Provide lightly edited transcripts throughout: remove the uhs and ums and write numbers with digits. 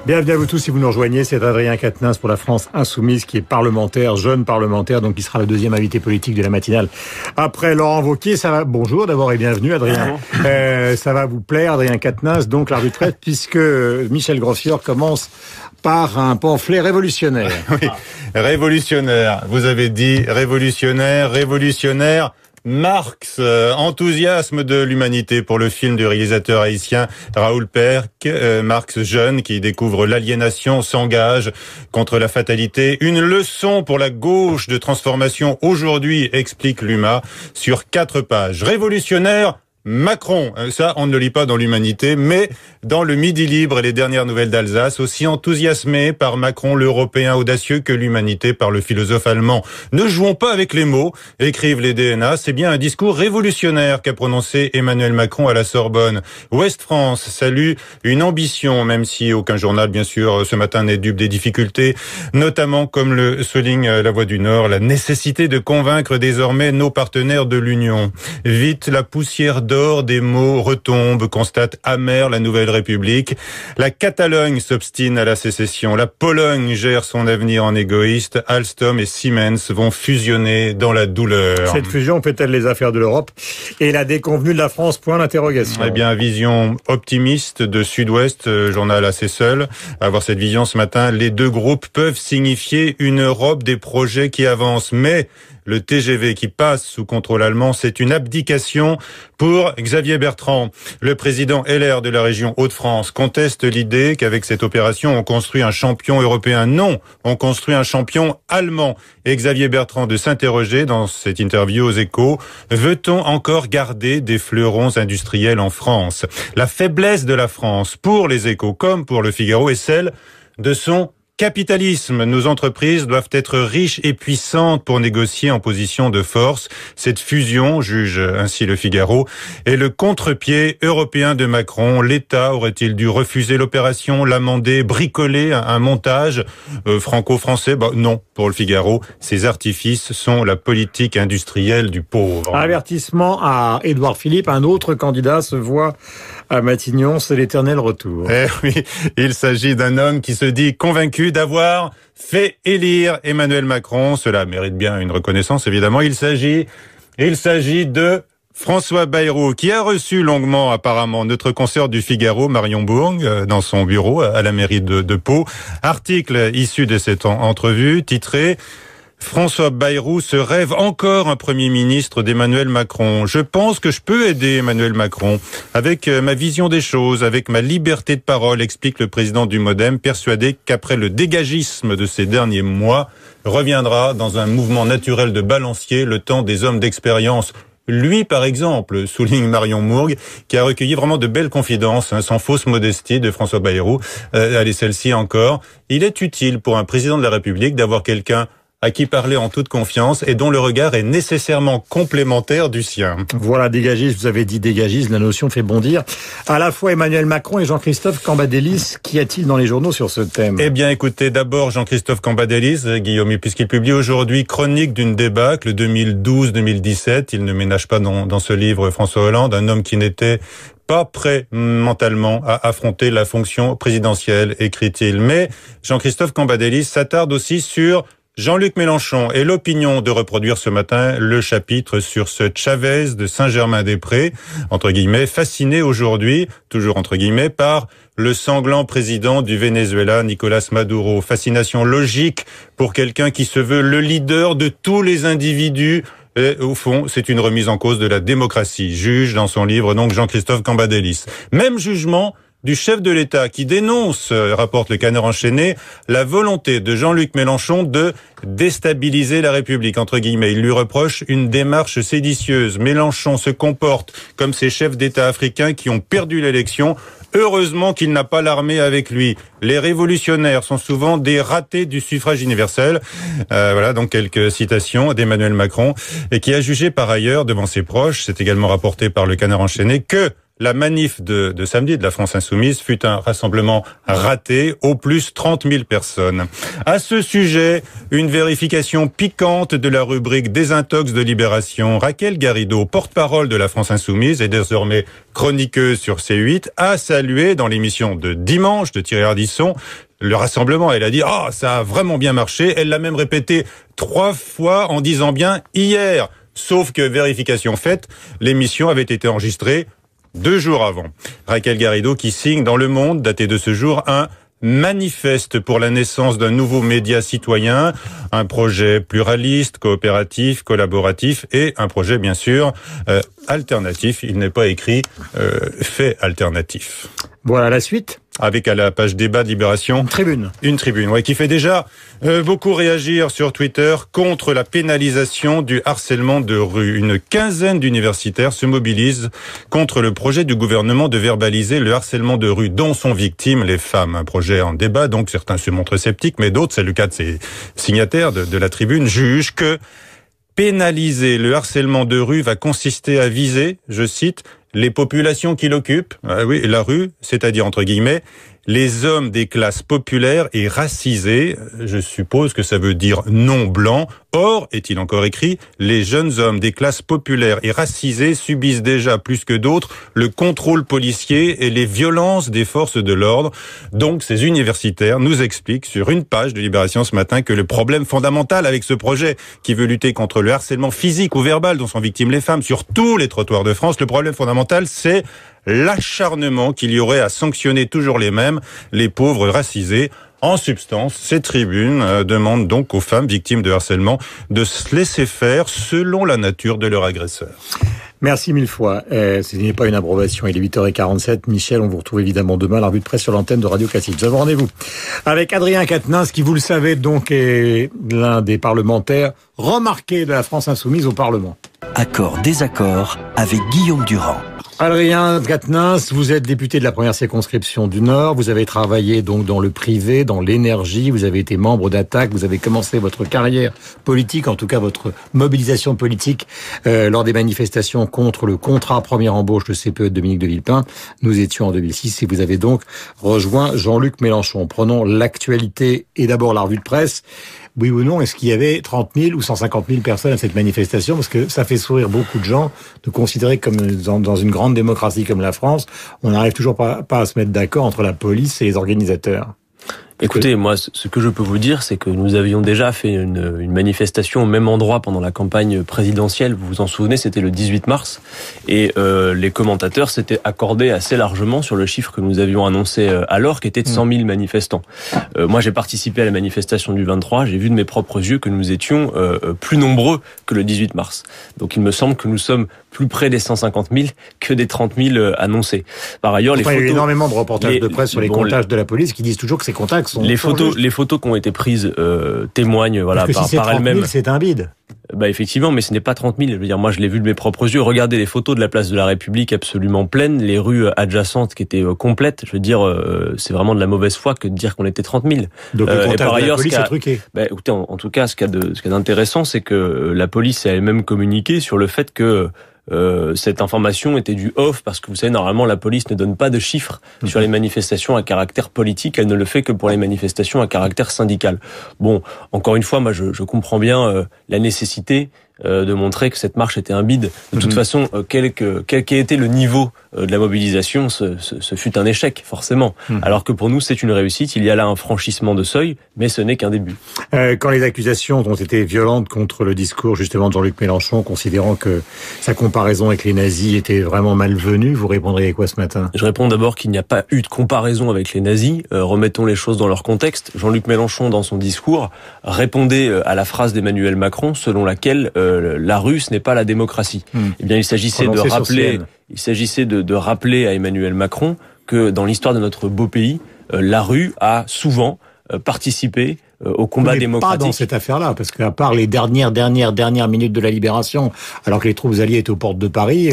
Bienvenue à vous tous si vous nous rejoignez, c'est Adrien Quatennens pour la France Insoumise qui est parlementaire, jeune parlementaire, donc qui sera le deuxième invité politique de la matinale. Après Laurent Wauquiez, ça va. Bonjour d'abord et bienvenue Adrien. Ça va vous plaire Adrien Quatennens, donc la retraite puisque Michel Grosfior commence par un pamphlet révolutionnaire. Oui, révolutionnaire. Vous avez dit révolutionnaire. Marx, enthousiasme de l'humanité pour le film du réalisateur haïtien Raoul Peck. Marx jeune qui découvre l'aliénation, s'engage contre la fatalité. Une leçon pour la gauche de transformation aujourd'hui, explique l'UMA, sur 4 pages. Révolutionnaire, Macron, ça on ne le lit pas dans l'Humanité, mais dans le Midi Libre et les dernières nouvelles d'Alsace, aussi enthousiasmé par Macron l'Européen audacieux que l'Humanité par le philosophe allemand. Ne jouons pas avec les mots, écrivent les DNA, c'est bien un discours révolutionnaire qu'a prononcé Emmanuel Macron à la Sorbonne. Ouest France salue une ambition, même si aucun journal bien sûr ce matin n'est dupe des difficultés, notamment comme le souligne La Voix du Nord, la nécessité de convaincre désormais nos partenaires de l'Union. Vite la poussière d'or des mots retombe, constate amer la Nouvelle République. La Catalogne s'obstine à la sécession. La Pologne gère son avenir en égoïste. Alstom et Siemens vont fusionner dans la douleur. Cette fusion fait-elle les affaires de l'Europe et la déconvenue de la France? Point d'interrogation. Eh bien, vision optimiste de Sud-Ouest, journal assez seul. À avoir cette vision ce matin, les deux groupes peuvent signifier une Europe des projets qui avancent, mais le TGV qui passe sous contrôle allemand, c'est une abdication pour Xavier Bertrand. Le président LR de la région Hauts-de-France conteste l'idée qu'avec cette opération, on construit un champion européen. Non, on construit un champion allemand. Et Xavier Bertrand de s'interroger dans cette interview aux Échos, veut-on encore garder des fleurons industriels en France? La faiblesse de la France, pour les Échos comme pour le Figaro, est celle de son capitalisme. Nos entreprises doivent être riches et puissantes pour négocier en position de force. Cette fusion, juge ainsi le Figaro, est le contre-pied européen de Macron. L'État aurait-il dû refuser l'opération, l'amender, bricoler un montage franco-français? Non, pour le Figaro. Ces artifices sont la politique industrielle du pauvre. Avertissement à Édouard Philippe, un autre candidat se voit à Matignon, c'est l'éternel retour. Eh oui, il s'agit d'un homme qui se dit convaincu d'avoir fait élire Emmanuel Macron. Cela mérite bien une reconnaissance, évidemment. Il s'agit de François Bayrou, qui a reçu longuement, apparemment, notre consoeur du Figaro, Marion Bourg, dans son bureau à la mairie de Pau. Article issu de cette entrevue, titré « François Bayrou se rêve encore un Premier ministre d'Emmanuel Macron. Je pense que je peux aider Emmanuel Macron avec ma vision des choses, avec ma liberté de parole, explique le président du MoDem, persuadé qu'après le dégagisme de ces derniers mois, reviendra dans un mouvement naturel de balancier le temps des hommes d'expérience. Lui, par exemple, souligne Marion Mourgue, qui a recueilli vraiment de belles confidences, sans fausse modestie, de François Bayrou. Allez, celle-ci encore. Il est utile pour un président de la République d'avoir quelqu'un à qui parler en toute confiance et dont le regard est nécessairement complémentaire du sien. Voilà, dégagisme, vous avez dit dégagisme, la notion fait bondir à la fois Emmanuel Macron et Jean-Christophe Cambadélis. Qu'y a-t-il dans les journaux sur ce thème? Eh bien, écoutez, d'abord Jean-Christophe Cambadélis, Guillaume, puisqu'il publie aujourd'hui Chronique d'une débâcle 2012-2017. Il ne ménage pas dans ce livre François Hollande, un homme qui n'était pas prêt mentalement à affronter la fonction présidentielle, écrit-il. Mais Jean-Christophe Cambadélis s'attarde aussi sur Jean-Luc Mélenchon et l'opinion de reproduire ce matin le chapitre sur ce Chavez de Saint-Germain-des-Prés, entre guillemets, fasciné aujourd'hui, toujours entre guillemets, par le sanglant président du Venezuela, Nicolas Maduro. Fascination logique pour quelqu'un qui se veut le leader de tous les individus. Et au fond, c'est une remise en cause de la démocratie, juge dans son livre donc Jean-Christophe Cambadélis. Même jugement du chef de l'État qui dénonce, rapporte le Canard enchaîné, la volonté de Jean-Luc Mélenchon de déstabiliser la République, entre guillemets. Il lui reproche une démarche séditieuse. Mélenchon se comporte comme ces chefs d'État africains qui ont perdu l'élection. Heureusement qu'il n'a pas l'armée avec lui. Les révolutionnaires sont souvent des ratés du suffrage universel. Voilà donc quelques citations d'Emmanuel Macron, et qui a jugé par ailleurs devant ses proches, c'est également rapporté par le Canard enchaîné, que la manif de samedi de la France Insoumise fut un rassemblement raté, au plus 30 000 personnes. À ce sujet, une vérification piquante de la rubrique Désintox de Libération. Raquel Garrido, porte-parole de la France Insoumise et désormais chroniqueuse sur C8, a salué dans l'émission de dimanche de Thierry Ardisson le rassemblement. Elle a dit « Ah, ça a vraiment bien marché ». Elle l'a même répété 3 fois en disant bien « hier ». Sauf que, vérification faite, l'émission avait été enregistrée 2 jours avant. Raquel Garrido qui signe dans Le Monde, daté de ce jour, un manifeste pour la naissance d'un nouveau média citoyen, un projet pluraliste, coopératif, collaboratif et un projet bien sûr alternatif. Il n'est pas écrit fait alternatif. Voilà la suite. Avec à la page débat de Libération. Une tribune, ouais, qui fait déjà beaucoup réagir sur Twitter contre la pénalisation du harcèlement de rue. Une quinzaine d'universitaires se mobilisent contre le projet du gouvernement de verbaliser le harcèlement de rue dont sont victimes les femmes. Un projet en débat, donc certains se montrent sceptiques, mais d'autres, c'est le cas de ces signataires de la tribune, jugent que pénaliser le harcèlement de rue va consister à viser, je cite, les populations qui l'occupent, oui, la rue, c'est-à-dire entre guillemets, les hommes des classes populaires et racisés, je suppose que ça veut dire non blancs. Or, est-il encore écrit, les jeunes hommes des classes populaires et racisés subissent déjà plus que d'autres le contrôle policier et les violences des forces de l'ordre. Donc, ces universitaires nous expliquent sur une page de Libération ce matin que le problème fondamental avec ce projet qui veut lutter contre le harcèlement physique ou verbal dont sont victimes les femmes sur tous les trottoirs de France, le problème fondamental, c'est l'acharnement qu'il y aurait à sanctionner toujours les mêmes, les pauvres racisés. En substance, ces tribunes demandent donc aux femmes victimes de harcèlement de se laisser faire selon la nature de leur agresseur. Merci mille fois. Ce n'est pas une approbation. Il est 8h47. Michel, on vous retrouve évidemment demain à la revue de presse sur l'antenne de Radio Classique. Nous avons rendez-vous avec Adrien Quatennens, qui, vous le savez, donc est l'un des parlementaires remarqués de la France Insoumise au Parlement. Accord, désaccord avec Guillaume Durand. Adrien Quatennens, vous êtes député de la première circonscription du Nord, vous avez travaillé donc dans le privé, dans l'énergie, vous avez été membre d'Attaque, vous avez commencé votre carrière politique, en tout cas votre mobilisation politique lors des manifestations contre le contrat première embauche de CPE de Dominique de Villepin. Nous étions en 2006 et vous avez donc rejoint Jean-Luc Mélenchon. Prenons l'actualité et d'abord la revue de presse. Oui ou non, est-ce qu'il y avait 30 000 ou 150 000 personnes à cette manifestation? Parce que ça fait sourire beaucoup de gens de considérer comme dans une grande démocratie comme la France, on n'arrive toujours pas à se mettre d'accord entre la police et les organisateurs. Écoutez, moi, ce que je peux vous dire, c'est que nous avions déjà fait une manifestation au même endroit pendant la campagne présidentielle. Vous vous en souvenez, c'était le 18 mars. Et les commentateurs s'étaient accordés assez largement sur le chiffre que nous avions annoncé alors, qui était de 100 000 manifestants. Moi, j'ai participé à la manifestation du 23. J'ai vu de mes propres yeux que nous étions plus nombreux que le 18 mars. Donc, il me semble que nous sommes plus près des 150 000 que des 30 000 annoncés. Par ailleurs, les photos... Il y a eu énormément de reportages de presse sur les comptages de la police qui disent toujours que ces contacts sont... Les photos qui ont été prises témoignent, voilà, parce que si par elles-mêmes. 30 000, c'est un bide. Bah effectivement, mais ce n'est pas 30 000. Je veux dire, moi, je l'ai vu de mes propres yeux. Regardez les photos de la place de la République absolument pleine, les rues adjacentes qui étaient complètes. Je veux dire, c'est vraiment de la mauvaise foi que de dire qu'on était 30 000. Donc le comptage de la police est truqué. Bah, écoutez, en tout cas, ce qu'il y a d'intéressant, c'est que la police a elle-même communiqué sur le fait que cette information était du off, parce que vous savez, normalement la police ne donne pas de chiffres sur les manifestations à caractère politique, elle ne le fait que pour les manifestations à caractère syndical. Bon, encore une fois, moi je comprends bien la nécessité de montrer que cette marche était un bide. De toute façon, quel qu'ait été le niveau de la mobilisation, ce fut un échec, forcément. Alors que pour nous, c'est une réussite. Il y a là un franchissement de seuil, mais ce n'est qu'un début. Quand les accusations ont été violentes contre le discours, justement, de Jean-Luc Mélenchon, considérant que sa comparaison avec les nazis était vraiment malvenue, vous répondriez quoi ce matin? Je réponds d'abord qu'il n'y a pas eu de comparaison avec les nazis. Remettons les choses dans leur contexte. Jean-Luc Mélenchon, dans son discours, répondait à la phrase d'Emmanuel Macron, selon laquelle la rue, ce n'est pas la démocratie. Eh bien, il s'agissait de rappeler à Emmanuel Macron que dans l'histoire de notre beau pays, la rue a souvent participé au combat démocratique. Pas dans cette affaire-là, parce qu'à part les dernières minutes de la Libération, alors que les troupes alliées étaient aux portes de Paris,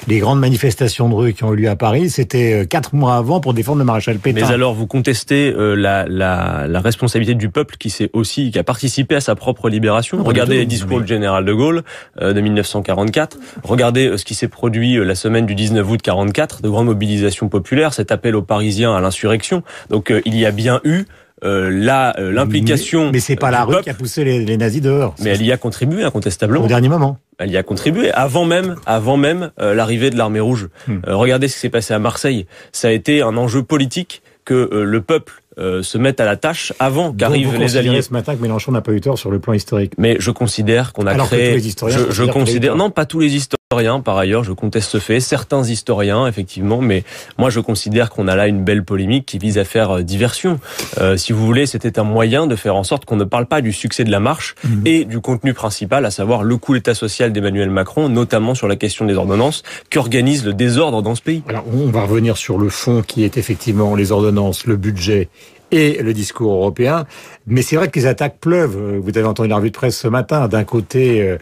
les grandes manifestations de rue qui ont eu lieu à Paris, c'était 4 mois avant pour défendre le maréchal Pétain. Mais alors, vous contestez la responsabilité du peuple qui a participé à sa propre libération. Regardez les discours du général de Gaulle de 1944. Regardez ce qui s'est produit la semaine du 19 août 44, de grandes mobilisations populaires, cet appel aux Parisiens à l'insurrection. Donc il y a bien eu l'implication. Mais c'est pas la rue qui a poussé les nazis dehors. Mais elle y a contribué incontestablement. Au dernier moment. Elle y a contribué avant même l'arrivée de l'armée rouge. Regardez ce qui s'est passé à Marseille. Ça a été un enjeu politique que le peuple se mette à la tâche avant qu'arrivent les alliés. Ce matin que Mélenchon n'a pas eu tort sur le plan historique. Mais je considère qu'on a créé. Que tous les historiens je considère non, pas tous les historiens. Par ailleurs, je conteste ce fait. Certains historiens, effectivement, mais moi, je considère qu'on a là une belle polémique qui vise à faire diversion. Si vous voulez, c'était un moyen de faire en sorte qu'on ne parle pas du succès de la marche et du contenu principal, à savoir le coup d'État social d'Emmanuel Macron, notamment sur la question des ordonnances, qui organise le désordre dans ce pays. Alors, on va revenir sur le fond qui est effectivement les ordonnances, le budget et le discours européen. Mais c'est vrai que les attaques pleuvent. Vous avez entendu la revue de presse ce matin. D'un côté,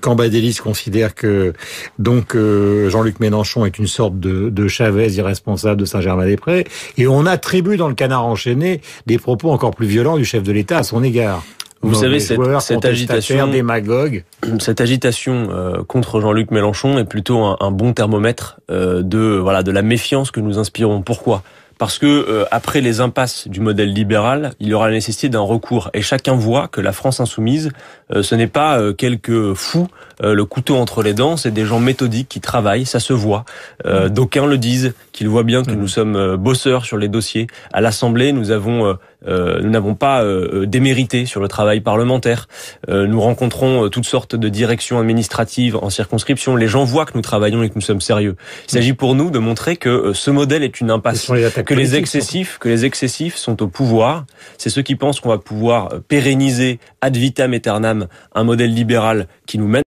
Cambadélis considère que Jean-Luc Mélenchon est une sorte de Chavez irresponsable de Saint-Germain-des-Prés. Et on attribue dans le Canard enchaîné des propos encore plus violents du chef de l'État à son égard. Vous savez, cette agitation démagogue. Cette agitation contre Jean-Luc Mélenchon est plutôt un bon thermomètre de la méfiance que nous inspirons. Pourquoi ? Parce que après les impasses du modèle libéral, il y aura la nécessité d'un recours. Et chacun voit que la France insoumise, ce n'est pas quelques fous, le couteau entre les dents, c'est des gens méthodiques qui travaillent, ça se voit. D'aucuns le disent, qu'ils voient bien que nous sommes bosseurs sur les dossiers. À l'Assemblée, nous n'avons pas démérité sur le travail parlementaire. Nous rencontrons toutes sortes de directions administratives en circonscription. Les gens voient que nous travaillons et que nous sommes sérieux. Il s'agit pour nous de montrer que ce modèle est une impasse. Que les excessifs sont au pouvoir. C'est ceux qui pensent qu'on va pouvoir pérenniser ad vitam aeternam un modèle libéral qui nous mène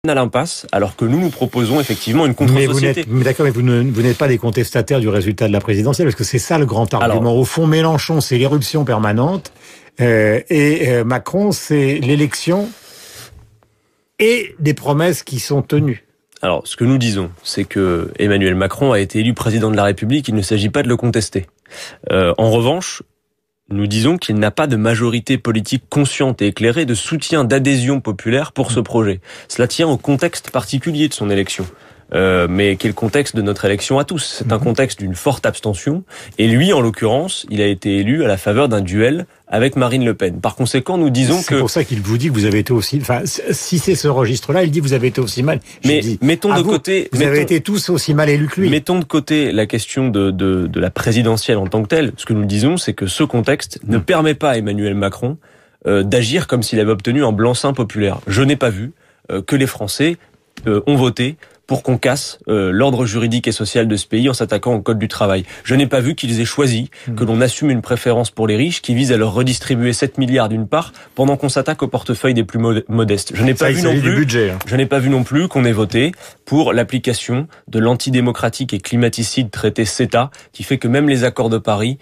à l'impasse, alors que nous proposons effectivement une contre-société. Mais vous n'êtes pas des contestataires du résultat de la présidentielle, parce que c'est ça le grand argument. Alors, au fond, Mélenchon, c'est l'éruption permanente, et Macron, c'est l'élection et des promesses qui sont tenues. Alors, ce que nous disons, c'est que Emmanuel Macron a été élu président de la République, il ne s'agit pas de le contester. En revanche, nous disons qu'il n'a pas de majorité politique consciente et éclairée de soutien, d'adhésion populaire pour ce projet. Cela tient au contexte particulier de son élection. Mais qui est le contexte de notre élection à tous. C'est un contexte d'une forte abstention. Et lui, en l'occurrence, il a été élu à la faveur d'un duel avec Marine Le Pen. Par conséquent, nous disons que... C'est pour ça qu'il vous dit que vous avez été aussi... Enfin, si c'est ce registre-là, il dit que vous avez été aussi mal. Mais mettons de côté... Vous avez été tous aussi mal élus que lui. Mettons de côté la question de la présidentielle en tant que telle. Ce que nous disons, c'est que ce contexte ne permet pas à Emmanuel Macron d'agir comme s'il avait obtenu un blanc-seing populaire. Je n'ai pas vu que les Français ont voté pour qu'on casse l'ordre juridique et social de ce pays en s'attaquant au code du travail. Je n'ai pas vu qu'ils aient choisi que l'on assume une préférence pour les riches qui vise à leur redistribuer 7 milliards d'une part pendant qu'on s'attaque au portefeuille des plus modestes. Je n'ai pas vu non plus qu'on ait voté pour l'application de l'antidémocratique et climaticide traité CETA qui fait que même les accords de Paris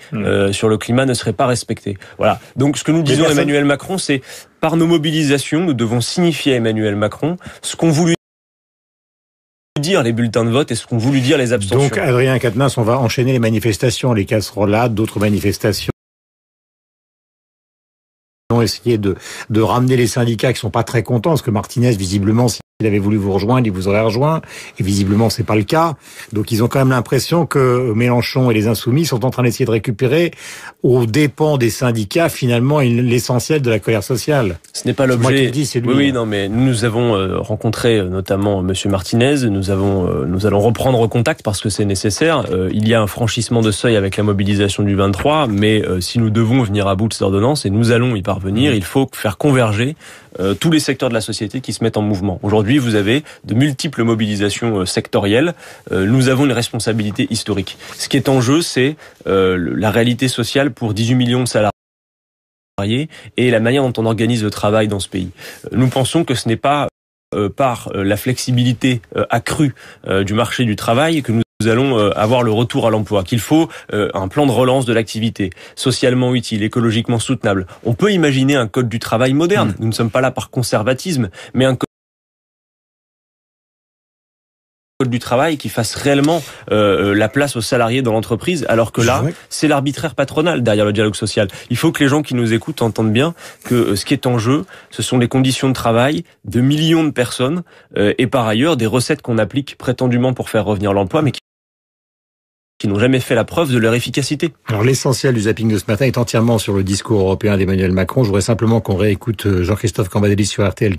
sur le climat ne seraient pas respectés. Voilà. Donc ce que nous disons à Emmanuel Macron, c'est par nos mobilisations, nous devons signifier à Emmanuel Macron ce qu'ont voulu dire les bulletins de vote et ce qu'ont voulu dire les abstentions. Donc, Adrien Quatennens, on va enchaîner les manifestations, les casserolades, d'autres manifestations. On va essayer de ramener les syndicats qui sont pas très contents, parce que Martinez, visiblement, s'il avait voulu vous rejoindre, il vous aurait rejoint, et visiblement, c'est pas le cas. Donc, ils ont quand même l'impression que Mélenchon et les Insoumis sont en train d'essayer de récupérer, aux dépens des syndicats, finalement, l'essentiel de la colère sociale. Ce n'est pas l'objet. Moi qui le dis, c'est lui. Oui, non, mais nous avons rencontré notamment Monsieur Martinez. Nous allons reprendre contact parce que c'est nécessaire. Il y a un franchissement de seuil avec la mobilisation du 23, mais si nous devons venir à bout de cette ordonnance, et nous allons y parvenir, il faut faire converger tous les secteurs de la société qui se mettent en mouvement. Aujourd'hui, vous avez de multiples mobilisations sectorielles. Nous avons une responsabilité historique. Ce qui est en jeu, c'est la réalité sociale pour 18 millions de salariés et la manière dont on organise le travail dans ce pays. Nous pensons que ce n'est pas par la flexibilité accrue du marché du travail que nous nous allons avoir le retour à l'emploi, qu'il faut un plan de relance de l'activité, socialement utile, écologiquement soutenable. On peut imaginer un code du travail moderne. Nous ne sommes pas là par conservatisme, mais un code du travail qui fasse réellement la place aux salariés dans l'entreprise, alors que là, c'est l'arbitraire patronal derrière le dialogue social. Il faut que les gens qui nous écoutent entendent bien que ce qui est en jeu, ce sont les conditions de travail de millions de personnes et par ailleurs des recettes qu'on applique prétendument pour faire revenir l'emploi, mais qui n'ont jamais fait la preuve de leur efficacité. Alors l'essentiel du zapping de ce matin est entièrement sur le discours européen d'Emmanuel Macron. Je voudrais simplement qu'on réécoute Jean-Christophe Cambadélis sur RTL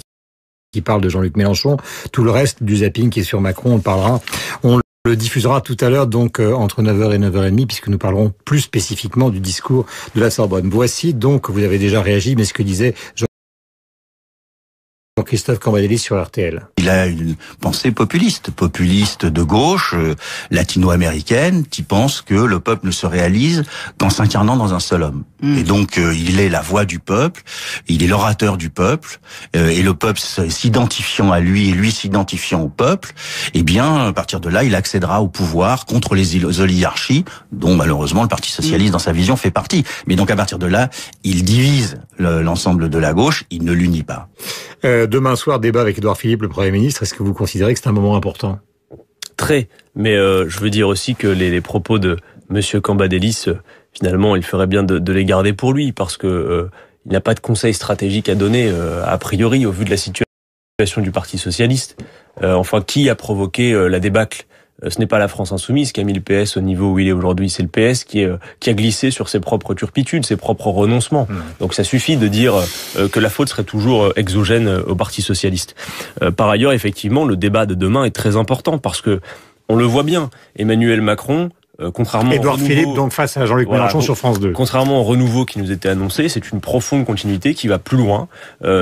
qui parle de Jean-Luc Mélenchon. Tout le reste du zapping qui est sur Macron, on le diffusera tout à l'heure, donc entre 9h et 9h30, puisque nous parlerons plus spécifiquement du discours de la Sorbonne. Voici donc, vous avez déjà réagi, mais ce que disait Jean-Christophe Cambadélis sur RTL. Il a une pensée populiste de gauche, latino-américaine, qui pense que le peuple ne se réalise qu'en s'incarnant dans un seul homme. Et donc, il est la voix du peuple, il est l'orateur du peuple, et le peuple s'identifiant à lui et lui s'identifiant au peuple, eh bien, à partir de là, il accédera au pouvoir contre les oligarchies, dont malheureusement le Parti socialiste, dans sa vision, fait partie. Mais donc, à partir de là, il divise l'ensemble de la gauche, il ne l'unit pas. Demain soir, débat avec Édouard Philippe, le Premier ministre. Est-ce que vous considérez que c'est un moment important ? Très. Mais je veux dire aussi que les propos de Monsieur Cambadélis, finalement, il ferait bien de les garder pour lui, parce que il n'a pas de conseil stratégique à donner, a priori, au vu de la situation du Parti socialiste. Enfin, qui a provoqué la débâcle ? Ce n'est pas la France insoumise qui a mis le PS au niveau où il est aujourd'hui, c'est le PS qui a glissé sur ses propres turpitudes, ses propres renoncements. Donc ça suffit de dire que la faute serait toujours exogène au Parti socialiste. Par ailleurs, effectivement, le débat de demain est très important parce que on le voit bien, Emmanuel Macron, contrairement Édouard Philippe, donc face à Jean-Luc Mélenchon sur France 2. Contrairement au renouveau qui nous était annoncé, c'est une profonde continuité qui va plus loin.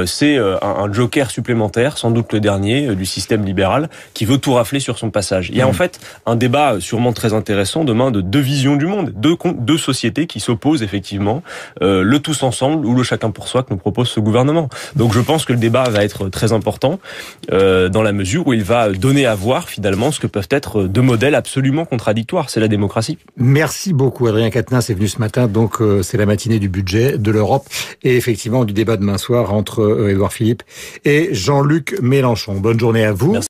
C'est un joker supplémentaire, sans doute le dernier, du système libéral, qui veut tout rafler sur son passage. Il y a en fait un débat sûrement très intéressant demain de deux visions du monde, deux sociétés qui s'opposent effectivement, le tous ensemble ou le chacun pour soi que nous propose ce gouvernement. Donc je pense que le débat va être très important dans la mesure où il va donner à voir finalement ce que peuvent être deux modèles absolument contradictoires. C'est la démocratie. Merci beaucoup. Adrien Quatennens est venu ce matin, donc c'est la matinée du budget de l'Europe et effectivement du débat demain soir entre Édouard Philippe et Jean-Luc Mélenchon. Bonne journée à vous. Merci.